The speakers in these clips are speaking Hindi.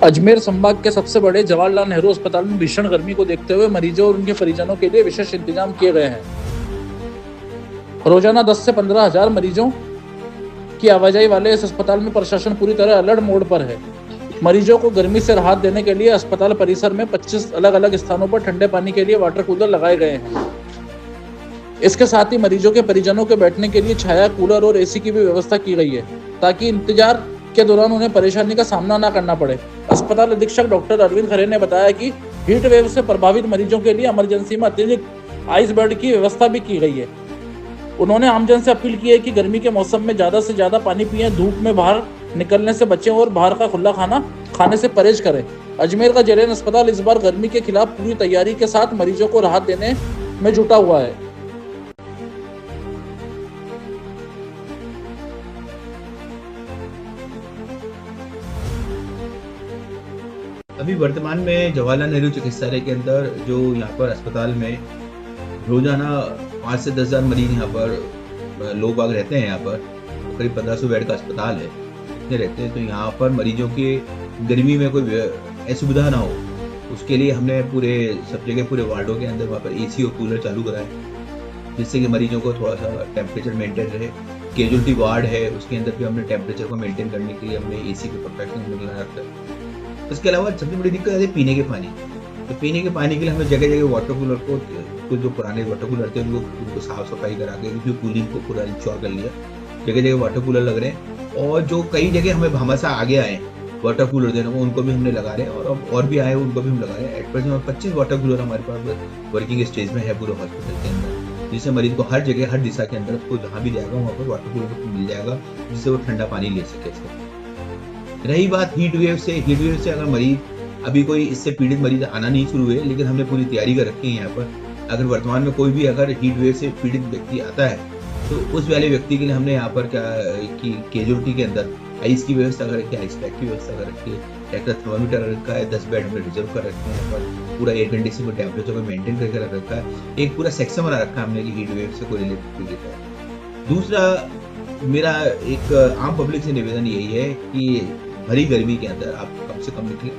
अजमेर संभाग के सबसे बड़े जवाहरलाल नेहरू अस्पताल में भीषण गर्मी को देखते हुए मरीजों और उनके परिजनों के लिए विशेष इंतजाम किए गए हैं। रोजाना 10 से 15 हजार मरीजों की आवाजाही वाले इस अस्पताल में प्रशासन पूरी तरह अलर्ट मोड पर है। मरीजों को गर्मी से राहत देने के लिए अस्पताल परिसर में 25 अलग अलग स्थानों पर ठंडे पानी के लिए वाटर कूलर लगाए गए हैं। इसके साथ ही मरीजों के परिजनों के बैठने के लिए छाया, कूलर और एसी की भी व्यवस्था की गई है, ताकि इंतजार के दौरान उन्हें परेशानी का सामना न करना पड़े। अस्पताल अधीक्षक डॉक्टर अरविंद खरे ने बताया कि हीट वेव से प्रभावित मरीजों के लिए इमरजेंसी में अतिरिक्त आइस बेड की व्यवस्था भी की गई है। उन्होंने आमजन से अपील की है कि गर्मी के मौसम में ज्यादा से ज्यादा पानी पिएं, धूप में बाहर निकलने से बचें और बाहर का खुला खाना खाने से परहेज करें। अजमेर का जेरेन अस्पताल इस बार गर्मी के खिलाफ पूरी तैयारी के साथ मरीजों को राहत देने में जुटा हुआ है। अभी वर्तमान में जवाहरलाल नेहरू चिकित्सालय के अंदर जो यहाँ पर अस्पताल में रोजाना 5 से 10 हजार मरीज यहाँ पर लोग बाग रहते हैं। यहाँ पर करीब 1500 बेड का अस्पताल है, इतने रहते हैं। तो यहाँ पर मरीजों के गर्मी में कोई असुविधा ना हो, उसके लिए हमने पूरे सब जगह पूरे वार्डों के अंदर वहाँ पर एसी और कूलर चालू कराए, जिससे कि मरीजों को थोड़ा सा टेम्परेचर मेंटेन रहे। कैजुअलिटी वार्ड है, उसके अंदर भी हमने टेम्परेचर को मेंटेन करने के लिए हमने एसी के प्रोटेक्शन लगा रखा है। उसके अलावा सबसे बड़ी दिक्कत है पीने के पानी। तो पीने के पानी के लिए हमें जगह जगह वाटर कूलर को, कुछ जो पुराने वाटर कूलर थे उनको साफ सफाई करा के उसकी कूलिंग को पूरा इंश्योर कर लिया। जगह जगह वाटर कूलर लग रहे हैं, और जो कई जगह हमें हमारे आगे आए वाटर कूलर देने को, उनको भी हमने लगा रहे हैं, और अब और भी आए उनको भी हम लगा रहे हैं। एट प्रेजेंट 25 वाटर कूलर हमारे पास वर्किंग स्टेज में है पूरे हॉस्पिटल के अंदर, जिससे मरीज को हर जगह हर दिशा के अंदर उसको जहाँ भी जाएगा वहाँ पर वाटर कूलर मिल जाएगा, जिससे वो ठंडा पानी ले सके। रही बात हीट वेव से अगर मरीज अभी कोई इससे पीड़ित मरीज आना नहीं शुरू हुए, लेकिन हमने पूरी तैयारी कर रखी है यहाँ पर। अगर वर्तमान में कोई भी अगर हीट वेव से पीड़ित व्यक्ति आता है, तो उस वाले व्यक्ति के लिए हमने यहाँ पर क्या कि कैजुअलिटी के अंदर आइस की व्यवस्था कर रखी है, आइस पैक की व्यवस्था कर रखी है, एक थर्मामीटर रखा है, 10 बेड हमने रिजर्व कर रखे हैं यहाँ पर, पूरा एयर कंडीशन को टेम्परेचर को मेंटेन करके रख रखा है। एक पूरा सेक्शन बना रखा है हमने कि हीट वेव से कोई रिलेटेड है। दूसरा मेरा एक आम पब्लिक से निवेदन यही है कि भरी गर्मी के अंदर आप कम से कम निकले,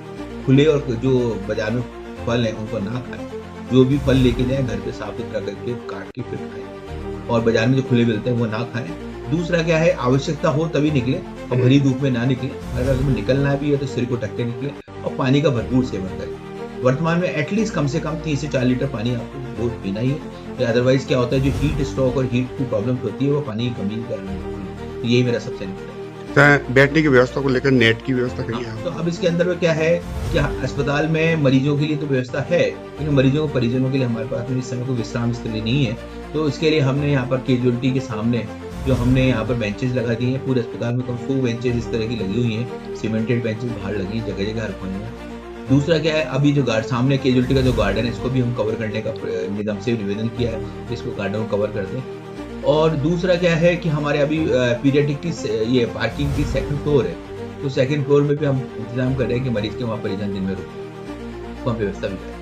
खुले और जो बाजार में फल है उनको ना खाएं। जो भी फल लेके जाएं घर पे साफ सुथरा करके काट के फिर खाएं, और बाजार में जो खुले मिलते हैं वो ना खाएं। दूसरा क्या है, आवश्यकता हो तभी निकले और भरी धूप में ना निकले। अगर तुम्हें निकलना भी है तो सिर को ढक के निकले और पानी का भरपूर सेवन करें। वर्तमान में एटलीस्ट कम से कम 3 से 4 लीटर पानी आपको रोज पीना ही है। अदरवाइज क्या होता है, जो हीट स्ट्रोक और हीट की प्रॉब्लम होती है वो पानी की कमी करनी होती है। यही मेरा सबसे निकला है। बैठने की व्यवस्था को लेकर नेट की व्यवस्था करी है। तो अब इसके अंदर में क्या है कि अस्पताल में मरीजों के लिए तो व्यवस्था है, लेकिन मरीजों को परिजनों के लिए हमारे पास में इस समय कोई विश्राम स्थली नहीं है। तो इसके लिए हमने यहाँ पर कैजुअलिटी के सामने जो हमने यहाँ पर बेंचेस लगा दिए हैं, पूरे अस्पताल में कम 100 बेंचेस इस तरह की लगी हुई हैं, सीमेंटेड बेंचेस बाहर लगी हैं जगह जगह हर कोने में। दूसरा क्या है, अभी जो सामने कैजुअलिटी का जो गार्डन है इसको भी हम कवर करने का निगम से निवेदन किया है, इसको गार्डन को कवर कर दें। और दूसरा क्या है कि हमारे अभी पीडियाट्रिक की ये पार्किंग की 2nd फ्लोर है, तो 2nd फ्लोर में भी हम इंतजाम कर रहे हैं कि मरीज के वहाँ परिजन दिन में रुके, वहाँ व्यवस्था भी करें।